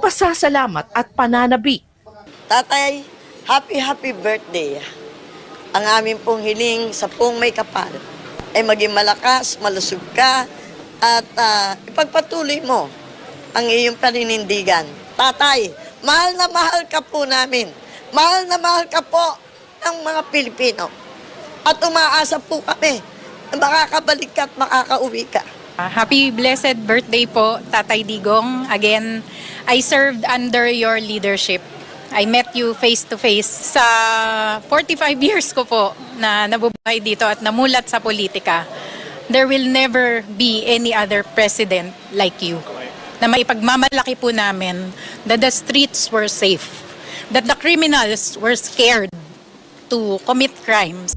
pasasalamat at pananabi. Tatay, happy birthday. Ang amin pong hiling sa pong may kapal ay maging malakas, malusog ka, at ipagpatuloy mo ang iyong paninindigan. Tatay, mahal na mahal ka po namin. Mahal na mahal ka po ng mga Pilipino. At umaasa po kami na makakabalik ka at makakauwi ka. Happy blessed birthday po, Tatay Digong. Again, I served under your leadership. I met you face to face sa 45 years ko po na nabubuhay dito at namulat sa politika. There will never be any other president like you. Na maipagmamalaki po namin that the streets were safe, that the criminals were scared to commit crimes.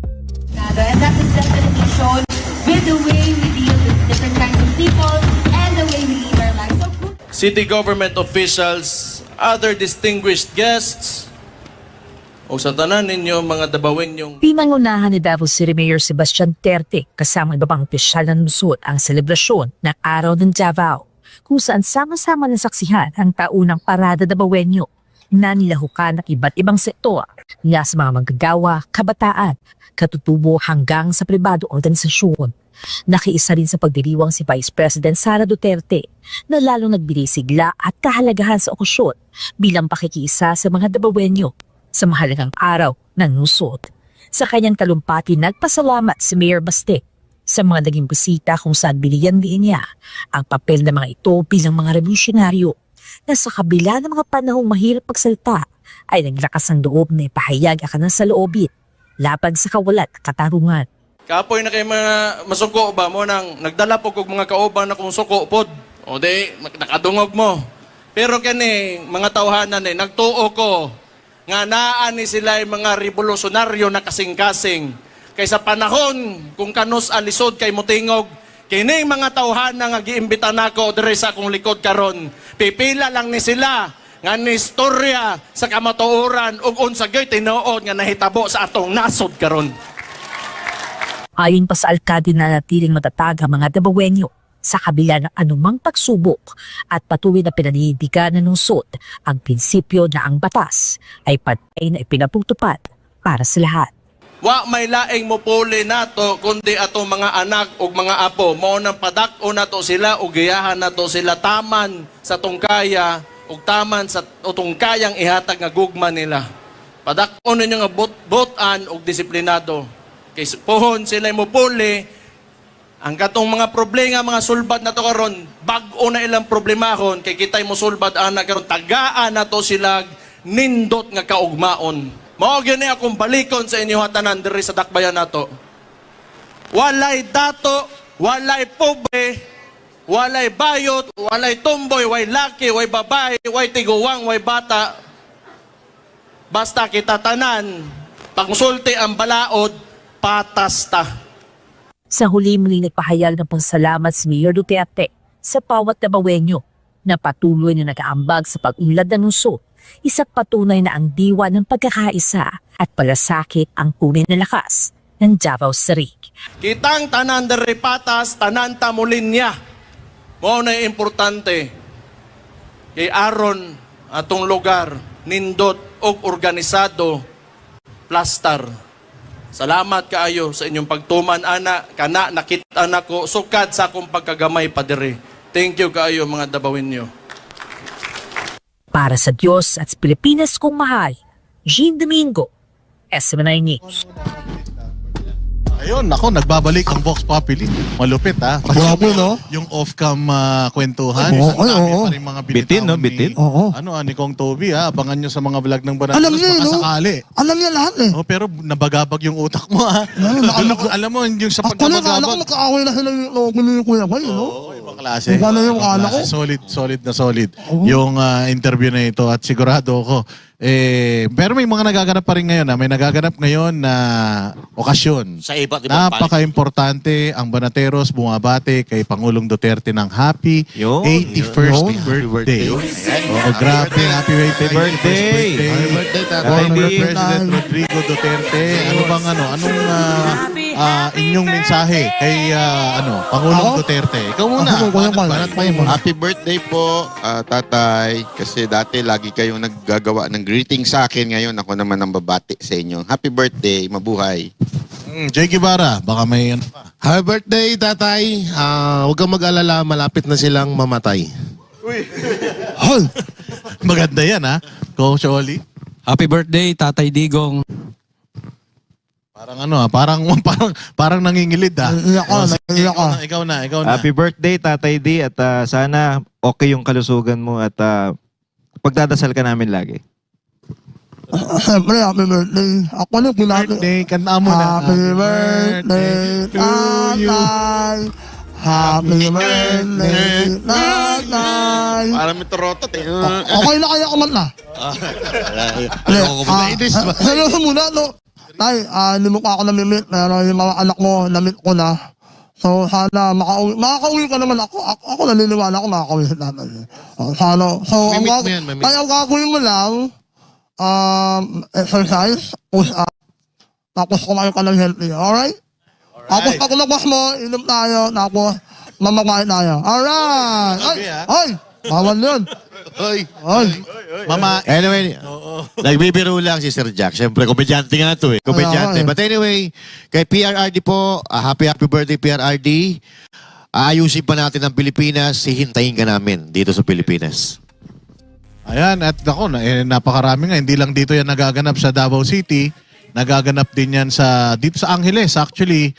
And that is definitely shown with the way we deal with different kinds of people and the way we live our lives. City government officials, other distinguished guests, o sa tanan ninyo mga dabawin yung... Pinangunahan ni Davao City Mayor Sebastian Terte kasama iba pang opisyal na lusot ang selebrasyon ng Araw ng Davao, kung saan sama-sama nasaksihan ang taunang Parada Davaoenyo na nilahukan ng iba't ibang sektor mula sa mga manggagawa, kabataan, katutubo hanggang sa pribado organisasyon. Nakiisa rin sa pagdiriwang si Vice President Sara Duterte na lalong nagbigay sigla at kahalagahan sa okasyon bilang pakikiisa sa mga Davaoenyo sa mahalagang araw ng lungsod. Sa kanyang talumpati, nagpasalamat si Mayor Baste sa mga naging bisita kung saan binigyan din niya ang papel ng mga ito bilang mga revolusyonaryo na sa kabila ng mga panahong mahirap magsalita ay naglakas ang loob na ipahayag ang kanang saloobin laban sa kawalan at katarungan. Kapoy na kayo mga masuko ba mo nang nagdala po kong mga kauban na kung suko pod. O di, nakadungog mo. Pero kani, mga tawhanan nagtuo ko nga naan ni sila yung mga revolusyonaryo na kasing-kasing. Kaysa panahon kung kanus alisod kay mutingog, kining mga tawhanan nga giimbita nako diri sa akong likod karon. Pipila lang ni sila nga ni istorya sa kamatuoran ug unsa gay tinuod nga nahitabo sa atong nasod karon. Ayon pa sa alkalde na natiling matatag ang mga Davaoenyo sa kabila ng anumang pagsubok at patuloy na pinaninindigan ng lungsod ang prinsipyo na ang batas ay patay na ipinaputupad para sa lahat. Wa may laing mopuli nato kundi atong mga anak ug mga apo mao nang padak-o nato sila ug giyahan nato sila taman sa tungkaya ug taman sa tungkayang ihatag nga gugma nila. Padak-o ninyo nga botan ug disiplinado. Kay pohon sila mopuli ang katong mga problema mga sulbad nato karon bag-o na ilang problemahon kay kitay mo sulbad ana karon tagaan nato sila nindot nga kaugmaon. Mao gyud ni akong balikon sa inyo tanan diri sa dakbayan nato. Walay dato, walay pobre, walay bayot, walay tomboy, way laki, way babae, way tiguwang, way bata. Basta kita tanan pangsulti ang balaod, patas ta. Sa huli muling nagpahayag ng pasalamat si Mayor Duterte sa bawat Davaoenyo na patuloy na nag-aambag sa pag-unlad ng lungsod. Isang patunay na ang diwa ng pagkakaisa at palasakit ang tunay na lakas ng Davao City. Kitang tanan diri patas, tanan ta mulinya. Mao na importante. Kay aron atong lugar nindot og organisado plastar. Salamat kaayo sa inyong pagtuman ana kana nakita nako sukad sa akong pagkagamay pa diri. Thank you kaayo mga Davaoenyo. Para sa Diyos at sa Pilipinas kong mahal, Jean Domingo, SM9 News. Ayun, ako, nagbabalik ang Vox Populi. Malupit, ha? Grabe, no? Yung off-cam kwentuhan. Oo, Isang dami oo. pa rin mga Bitin, no? Bitin. Oo. Ni Kong Toby, ha? Abangan nyo sa mga vlog ng Banana. Alam niya, no? Sakali. Alam niya lahat, eh. Oh, pero nabagabag yung utak mo, ha? Alam mo, yung sa Actually, akala ko pagkabagabag. nagkaaway na sila yung Kuya Bay, no? Oo, ibang klase. Iba na yung Ibang akala klase. ko. Solid na solid. Yung interview na ito at sigurado ako, Pero may mga nagaganap pa rin ngayon. May nagaganap ngayon na okasyon. Sa iba't ibang Napaka-importante ang Banateros bumabati kay Pangulong Duterte ng happy 81st birthday. Oo, grabe. Happy birthday. Happy birthday, tatay. Former President Rodrigo Duterte. Anong inyong mensahe kay Pangulong Duterte? Ikaw muna. Happy birthday po, tatay. Kasi dati lagi kayong naggagawa ng greeting sa akin. Ngayon ako naman ang babati sa inyo. Happy birthday, mabuhay. Jay Guevara, baka may pa. Happy birthday, tatay. Huwag kang mag-alala, malapit na silang mamatay. Hol! Maganda yan, ha? Coach Oli. Happy birthday, Tatay Digong. Parang nangingilid, ha? Ikaw na. Happy birthday, Tatay D. At sana okay yung kalusugan mo at pagdadasal ka namin lagi. Siyempre, happy birthday. Ako na, Birthday, kanta mo na. Happy birthday, tatay. Happy birthday, tatay. Parang may turotot eh. Okay na kaya kumat na. Seryoso muna, no? Tay, hindi mo pa ako namimit. Pero yung mga anak mo, namit ko na. So, sana makakauwi ka naman ako. Ako naniniwala ako makakauwi sa natin. Sana. So, ang gagawin mo lang, exercise, push up. Tapos kumain ka ng healthy. Alright? Tapos pag labas mo, inom tayo. Tapos, mamakain tayo. Alright! Ay! Bawal yun. Mama, anyway, nagbibiro lang si Sir Jack. Siyempre, komedyante nga ito eh. Komedyante. But anyway, kay PRRD po, happy birthday PRRD. Aayusin pa natin ang Pilipinas, hihintayin ka namin dito sa Pilipinas. Ayan, at ako, napakarami nga. Hindi lang dito yan nagaganap sa Davao City. Nagaganap din yan dito sa Angeles. Actually,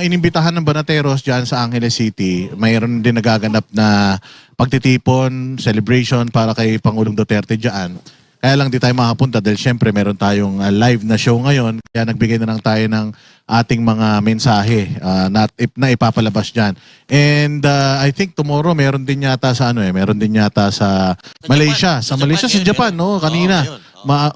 inimbitahan ng Banateros dyan sa Angeles City. Mayroon din nagaganap na pagtitipon, celebration para kay Pangulong Duterte dyan. Kaya lang di tayo makapunta dahil syempre meron tayong live na show ngayon. Kaya nagbigay na lang tayo ng ating mga mensahe na ipapalabas dyan. And I think tomorrow meron din yata sa Malaysia. Sa Japan, no? Kanina.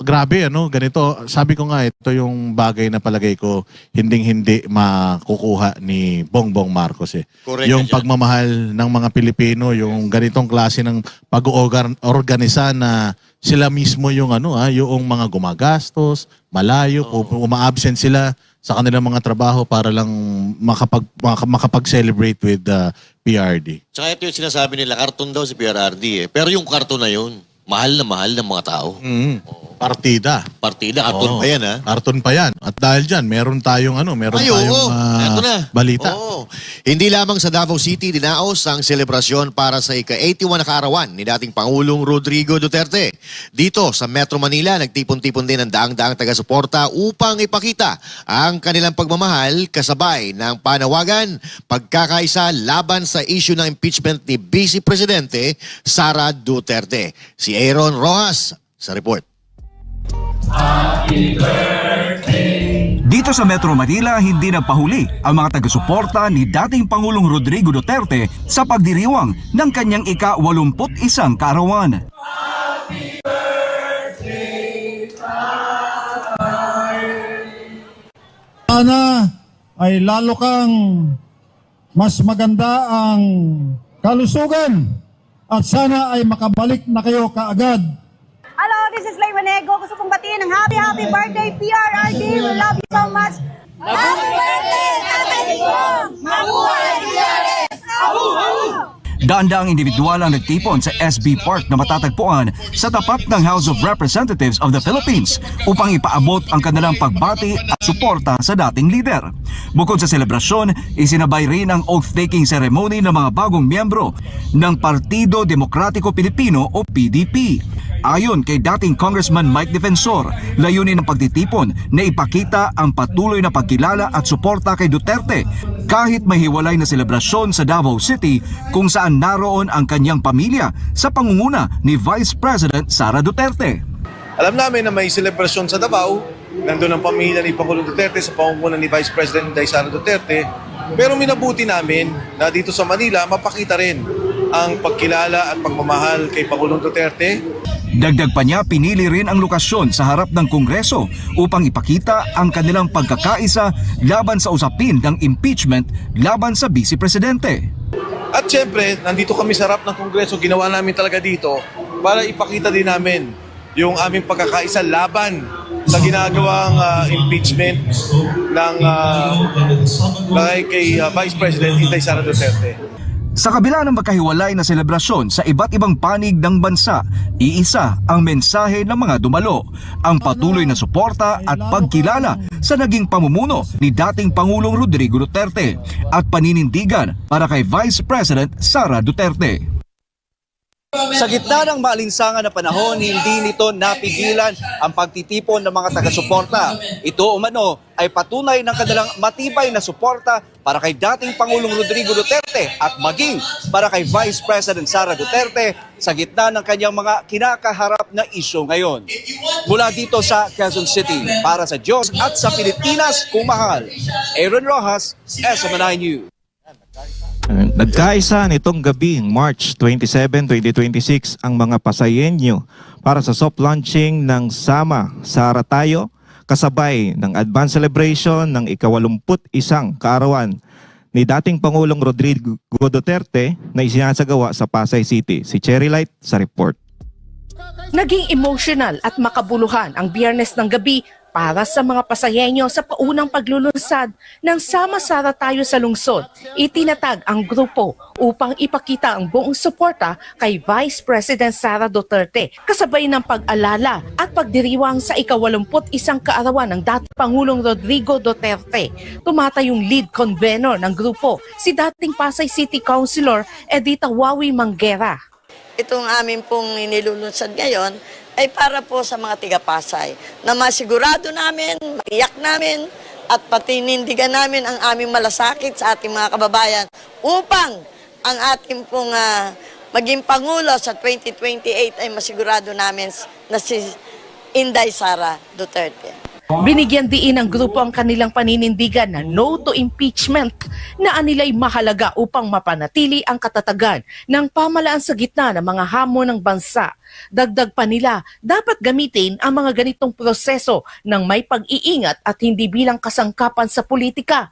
Grabe, ganito. Sabi ko nga, ito yung bagay na palagay ko hindi makukuha ni Bongbong Marcos eh. Correct Yung pagmamahal ng mga Pilipino, yung ganitong klase ng pag-organisa na sila mismo yung yung mga gumagastos, malayo, uma-absent sila sa kanilang mga trabaho para lang makapag-celebrate with PRD. Tsaka ito yung sinasabi nila, karton daw si PRRD eh. Pero yung karton na yun, mahal ng mga tao. Partida. Karton pa yan ha. Karton pa yan. At dahil dyan, meron tayong Eto na. balita. Oo. Hindi lamang sa Davao City dinaos ang selebrasyon para sa ika-81 na kaarawan ni dating Pangulong Rodrigo Duterte. Dito sa Metro Manila, nagtipon-tipon din ang daang-daang taga-suporta upang ipakita ang kanilang pagmamahal kasabay ng panawagan, pagkakaisa laban sa issue ng impeachment ni Vice Presidente Sara Duterte. Si Aaron Rojas sa report. Dito sa Metro Manila, hindi nagpahuli ang mga taga-suporta ni dating Pangulong Rodrigo Duterte sa pagdiriwang ng kanyang ika-81 kaarawan. Happy birthday, sana ay lalo kang mas maganda ang kalusugan at sana ay makabalik na kayo kaagad. Hello, this is Lay Manego. Gusto kong batiin ng happy birthday, PRRD. We love you so much. Happy birthday, Tatay Digong! Mabuhay, PRS! Daan-daang individual ang nagtipon sa SB Park na matatagpuan sa tapat ng House of Representatives of the Philippines upang ipaabot ang kanilang pagbati at suporta sa dating lider. Bukod sa selebrasyon, isinabay rin ang oath-taking ceremony ng mga bagong miyembro ng Partido Demokratiko Pilipino o PDP. Ayon kay dating Congressman Mike Defensor, layunin ng pagtitipon na ipakita ang patuloy na pagkilala at suporta kay Duterte kahit may hiwalay na selebrasyon sa Davao City kung saan naroon ang kanyang pamilya sa pangunguna ni Vice President Sara Duterte. Alam namin na may selebrasyon sa Davao, nandun ang pamilya ni Pangulong Duterte sa pangunguna ni Vice President Sara Duterte, pero minabuti namin na dito sa Manila mapakita rin ang pagkilala at pagmamahal kay Pangulong Duterte. Dagdag pa niya, pinili rin ang lokasyon sa harap ng Kongreso upang ipakita ang kanilang pagkakaisa laban sa usapin ng impeachment laban sa Vice Presidente. At syempre, nandito kami sa harap ng Kongreso, ginawa namin talaga dito para ipakita din namin yung aming pagkakaisa laban sa ginagawang impeachment ng kay Vice President Inday Sara Duterte. Sa kabila ng magkahiwalay na selebrasyon sa iba't ibang panig ng bansa, iisa ang mensahe ng mga dumalo, ang patuloy na suporta at pagkilala sa naging pamumuno ni dating Pangulong Rodrigo Duterte at paninindigan para kay Vice President Sara Duterte. Sa gitna ng maalinsangan na panahon, hindi nito napigilan ang pagtitipon ng mga taga-suporta. Ito umano ay patunay ng kanilang matibay na suporta para kay dating Pangulong Rodrigo Duterte at maging para kay Vice President Sara Duterte sa gitna ng kanyang mga kinakaharap na isyu ngayon. Mula dito sa Quezon City, para sa Diyos at sa Pilipinas kung mahal, Aaron Rojas, SMNI News. Nagkaisa nitong gabi, March 27, 2026, ang mga Pasayenyo para sa soft launching ng Sama Sara Tayo, kasabay ng advance celebration ng ika-81 kaarawan ni dating Pangulong Rodrigo Duterte na isinasagawa sa Pasay City. Si Cherry Light sa report. Naging emotional at makabuluhan ang Biyernes ng gabi para sa mga Pasayenyo sa paunang paglulunsad ng Sama Sara Tayo sa lungsod. Itinatag ang grupo upang ipakita ang buong suporta kay Vice President Sara Duterte, kasabay ng pag-alala at pagdiriwang sa ika-81 kaarawan ng dating Pangulong Rodrigo Duterte. Tumatayong lead convener ng grupo, si dating Pasay City Councilor Edita Wawi Manguera. Itong amin pong inilulunsad ngayon ay para po sa mga tiga-Pasay na masigurado namin, maiyak namin at patinindigan namin ang aming malasakit sa ating mga kababayan upang ang ating pong maging Pangulo sa 2028 ay masigurado namin na si Inday Sara Duterte. Binigyan diin ng grupo ang kanilang paninindigan na no to impeachment na anila'y mahalaga upang mapanatili ang katatagan ng pamalaan sa gitna ng mga hamon ng bansa. Dagdag pa nila, dapat gamitin ang mga ganitong proseso ng may pag-iingat at hindi bilang kasangkapan sa politika.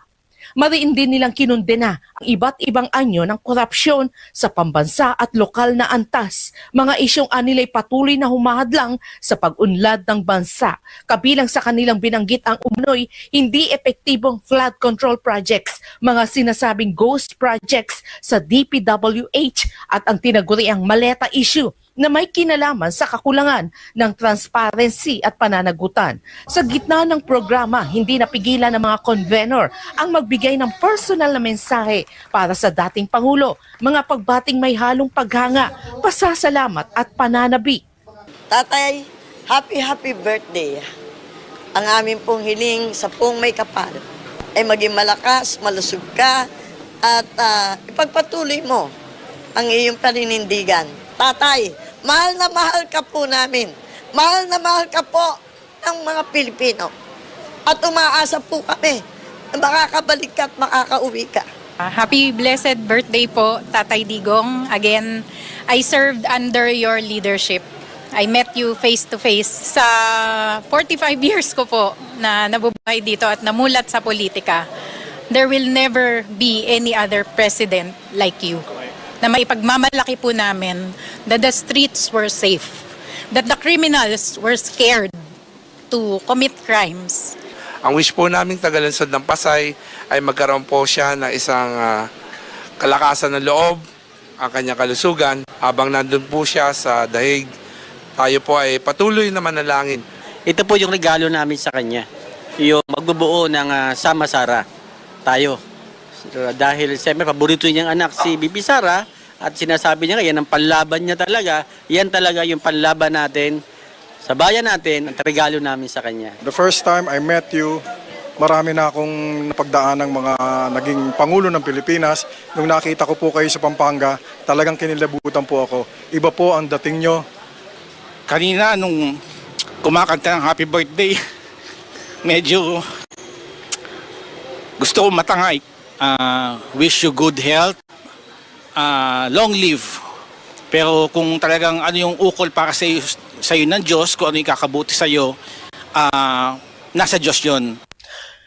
Mariin din nilang kinundena ang iba't ibang anyo ng korupsyon sa pambansa at lokal na antas, mga isyong anilay patuloy na humahadlang sa pag-unlad ng bansa. Kabilang sa kanilang binanggit ang umano'y hindi epektibong flood control projects, mga sinasabing ghost projects sa DPWH at ang tinaguriang maleta issue na may kinalaman sa kakulangan ng transparency at pananagutan. Sa gitna ng programa, hindi napigilan ng mga convenor ang magbigay ng personal na mensahe para sa dating Pangulo, mga pagbating may halong paghanga, pasasalamat at pananabi. Tatay, happy birthday. Ang amin pong hiling sa pong may kapal ay maging malakas, malusog ka at ipagpatuloy mo ang iyong paninindigan. Tatay, mahal na mahal ka po namin. Mahal na mahal ka po ng mga Pilipino. At umaasa po kami na makakabalik ka at makakauwi ka. Happy blessed birthday po, Tatay Digong. Again, I served under your leadership. I met you face to face sa 45 years ko po na nabubuhay dito at namulat sa politika. There will never be any other president like you, na maipagmamalaki po namin that the streets were safe, that the criminals were scared to commit crimes. Ang wish po namin tagalansod ng Pasay ay magkaroon po siya ng isang kalakasan ng loob, ang kanyang kalusugan. Habang nandun po siya sa dahig, tayo po ay patuloy na manalangin. Ito po yung regalo namin sa kanya, yung magbubuo ng Sama Sara Tayo. Dahil siyempre paborito niyang anak si Bibi Sara at sinasabi niya yan ang panlaban niya talaga. Yan talaga yung panlaban natin sa bayan natin at regalo namin sa kanya. The first time I met you, marami na akong napagdaan ng mga naging Pangulo ng Pilipinas. Nung nakita ko po kayo sa Pampanga, talagang kinilabutan po ako. Iba po ang dating nyo. Kanina nung kumakanta ng happy birthday, medyo gusto ko matangay. Wish you good health, long live. Pero kung talagang ano yung ukol para sa iyo ng Diyos, kung ano yung kakabuti sa iyo, nasa Diyos yun.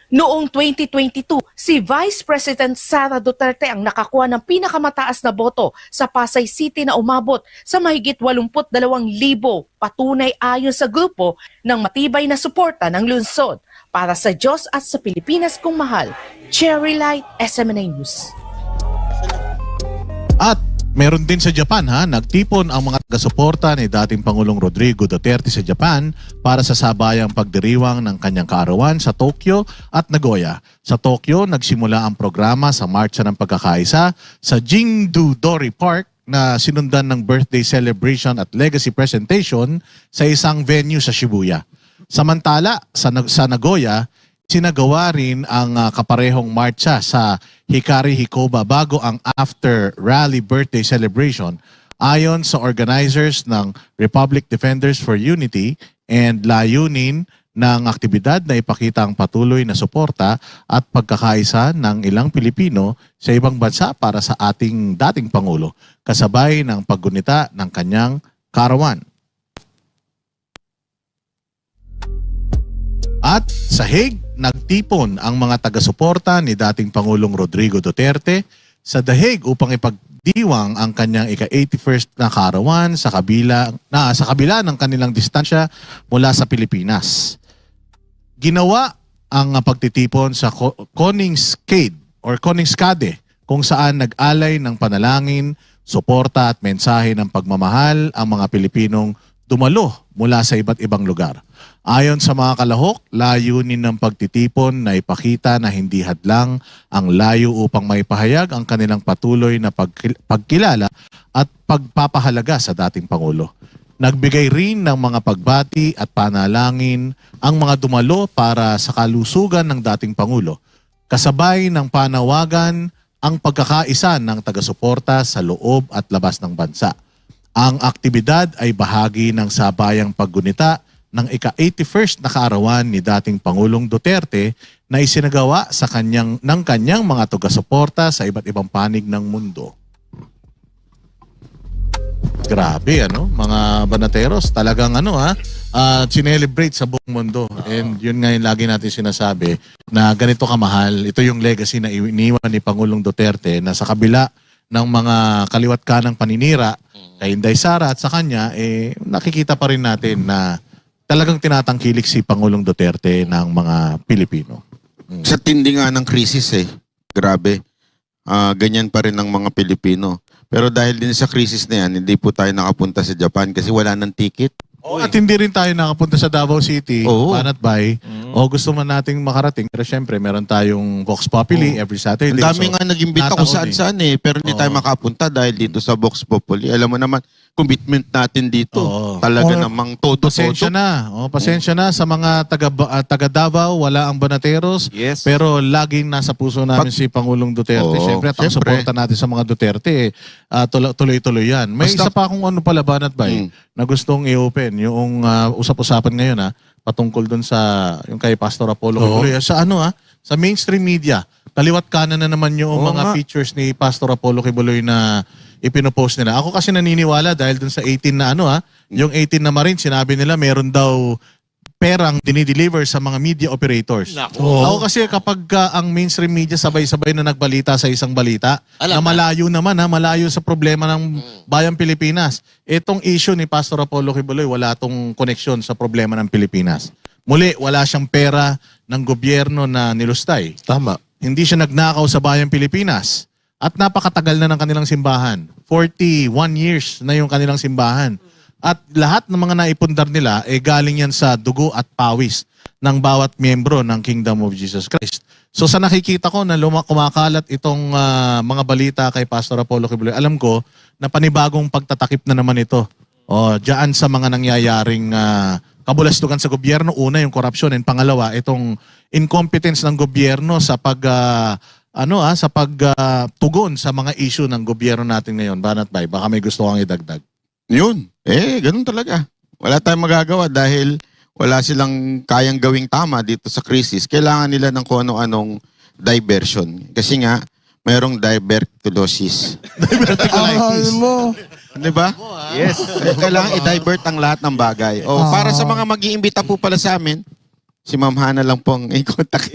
Noong 2022, si Vice President Sara Duterte ang nakakuha ng pinakamataas na boto sa Pasay City na umabot sa mahigit 82,000 patunay ayon sa grupo ng matibay na suporta ng lungsod. Para sa Diyos at sa Pilipinas kong mahal, Cherry Light, SMNA News. At meron din sa Japan nagtipon ang mga taga-suporta ni dating Pangulong Rodrigo Duterte sa Japan para sa sabayang pagdiriwang ng kanyang kaarawan sa Tokyo at Nagoya. Sa Tokyo, nagsimula ang programa sa Marcha ng Pagkakaisa sa Jingdu Dori Park na sinundan ng birthday celebration at legacy presentation sa isang venue sa Shibuya. Samantala, sa Nagoya, sinagawa rin ang kaparehong marcha sa Hikari Hikoba bago ang after rally birthday celebration ayon sa organizers ng Republic Defenders for Unity and layunin ng aktibidad na ipakita ang patuloy na suporta at pagkakaisa ng ilang Pilipino sa ibang bansa para sa ating dating Pangulo kasabay ng paggunita ng kanyang kaarawan. At sa Hague, nagtipon ang mga taga-suporta ni dating Pangulong Rodrigo Duterte sa The Hague upang ipagdiwang ang kanyang ika-81st na kaarawan sa kabila ng kanilang distansya mula sa Pilipinas. Ginawa ang pagtitipon sa Koningskade or Koningskade kung saan nag-alay ng panalangin, suporta at mensahe ng pagmamahal ang mga Pilipinong dumalo mula sa iba't ibang lugar. Ayon sa mga kalahok, layunin ng pagtitipon na ipakita na hindi hadlang ang layo upang maipahayag ang kanilang patuloy na pagkilala at pagpapahalaga sa dating Pangulo. Nagbigay rin ng mga pagbati at panalangin ang mga dumalo para sa kalusugan ng dating Pangulo, kasabay ng panawagan ang pagkakaisa ng taga-suporta sa loob at labas ng bansa. Ang aktibidad ay bahagi ng sabayang paggunita ng ika-81st na kaarawan ni dating Pangulong Duterte na isinagawa ng kanyang mga taga-suporta sa iba't ibang panig ng mundo. Grabe, mga banateros, talagang sinelebrate sa buong mundo. And yun nga yung lagi natin sinasabi na ganito kamahal. Ito yung legacy na iniwan ni Pangulong Duterte na sa kabila ng mga kaliwat kanang paninira kay Inday Sara at sa kanya, nakikita pa rin natin na talagang tinatangkilik si Pangulong Duterte ng mga Pilipino. Sa tindi nga ng krisis grabe. Ganyan pa rin ng mga Pilipino. Pero dahil din sa krisis na yan, hindi po tayo nakapunta sa Japan kasi wala ng ticket. At hindi rin tayo nakapunta sa Davao City, Banat Bay. O gusto man nating makarating. Pero syempre, meron tayong Vox Populi every Saturday. Ang dami nga nag-imbita kung saan-saan pero hindi tayo makapunta dahil dito sa Vox Populi. Alam mo naman, commitment natin dito. Talaga namang todo-todo. Pasensya na sa mga taga Davao, wala ang banateros. Yes. Pero laging nasa puso namin si Pangulong Duterte. Syempre, at ang suporta natin sa mga Duterte, tuloy-tuloy yan. May isa pa akong Banat Bay, na gustong i-open. Yung usap-usapan ngayon patungkol dun sa yung kay Pastor Apollo Kibuloy. Sa sa mainstream media, kaliwat kanan na naman yung mga pictures ni Pastor Apollo Kibuloy na ipinopost nila. Ako kasi naniniwala dahil dun sa 18 na yung 18 na Marine, sinabi nila meron daw perang dinideliver sa mga media operators. Ako kasi kapag ang mainstream media sabay-sabay na nagbalita sa isang balita, na malayo naman malayo sa problema ng bayang Pilipinas. Itong issue ni Pastor Apollo Kibuloy, wala tong koneksyon sa problema ng Pilipinas. Muli, wala siyang pera ng gobyerno na nilustay. Tama. Hindi siya nagnakaw sa bayang Pilipinas. At napakatagal na ng kanilang simbahan. 41 years na yung kanilang simbahan. At lahat ng mga naipundar nila galing yan sa dugo at pawis ng bawat miyembro ng Kingdom of Jesus Christ. So sa nakikita ko na kumakalat itong mga balita kay Pastor Apollo Kibuloy, alam ko na panibagong pagtatakip na naman ito. Diyan sa mga nangyayaring kabulastugan sa gobyerno. Una, yung korupsyon. And pangalawa, itong incompetence ng gobyerno sa pagtugon sa mga issue ng gobyerno natin ngayon. Banat Bay, baka may gusto kang idagdag. Yun. Ganun talaga. Wala tayong magagawa dahil wala silang kayang gawing tama dito sa krisis. Kailangan nila ng kung ano-anong diversion. Kasi nga, merong diverticulosis. Ay mo. Di ba? Yes. Kailangan i-divert ang lahat ng bagay. O, para sa mga mag-iimbita po pala sa amin, si Ma'am Hana lang pong i-contact.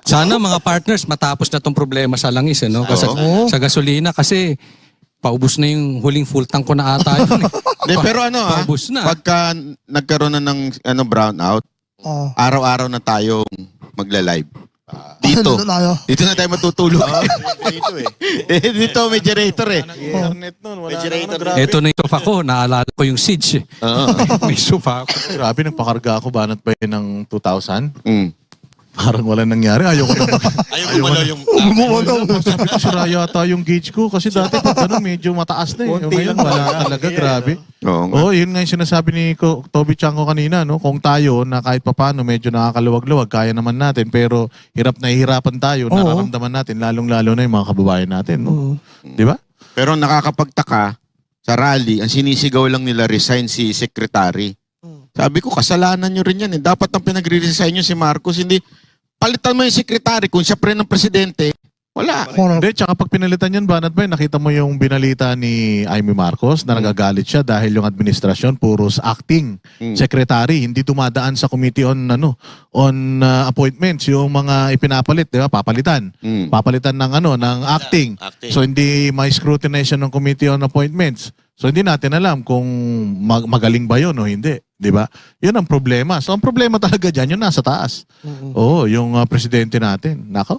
Sana mga partners matapos na tong problema sa langis, no? Kasi, sa gasolina kasi paubos na yung huling full tank ko na ata yun. Pero paubos na. Pagka nagkaroon na ng brownout, araw-araw na tayo magla-live. Dito na tayo matutulog. Dito Dito may generator Internet nun, wala Ito na yung sofa ko, naalala ko yung siege. May sofa ako. Grabe, nagpakarga ako banat pa yun ng 2,000. Parang wala nangyari. Ayoko na. Sabi ko, sira yata yung gauge ko. Kasi dati pag ganun, medyo mataas na eh. Ngayon, wala talaga. Grabe. Yun nga yung sinasabi ni Toby Chanko kanina. No? Kung tayo, na kahit papano, medyo nakakaluwag-luwag, kaya naman natin. Pero hirap na hihirapan tayo. Nararamdaman natin, lalong-lalo na yung mga kababayan natin. No? Di ba? Pero nakakapagtaka, sa rally, ang sinisigaw lang nila resign si Secretary. Sabi ko, kasalanan nyo rin yan. Dapat ang pinagre-resign nyo si Marcos, hindi palitan mo yung secretary kung siya pre ng presidente, wala. Hindi, tsaka pag pinalitan yan, Banat Bay, nakita mo yung binalita ni Amy Marcos na nagagalit siya dahil yung administrasyon puros acting secretary, hindi dumadaan sa committee on appointments, yung mga ipinapalit, di ba? Papalitan. Papalitan ng ng acting. So hindi may scrutinize ng committee on appointments. So hindi natin alam kung magaling ba yun o hindi. Di ba? Yun ang problema. So ang problema talaga dyan, yun nasa taas. Yung presidente natin. Nako,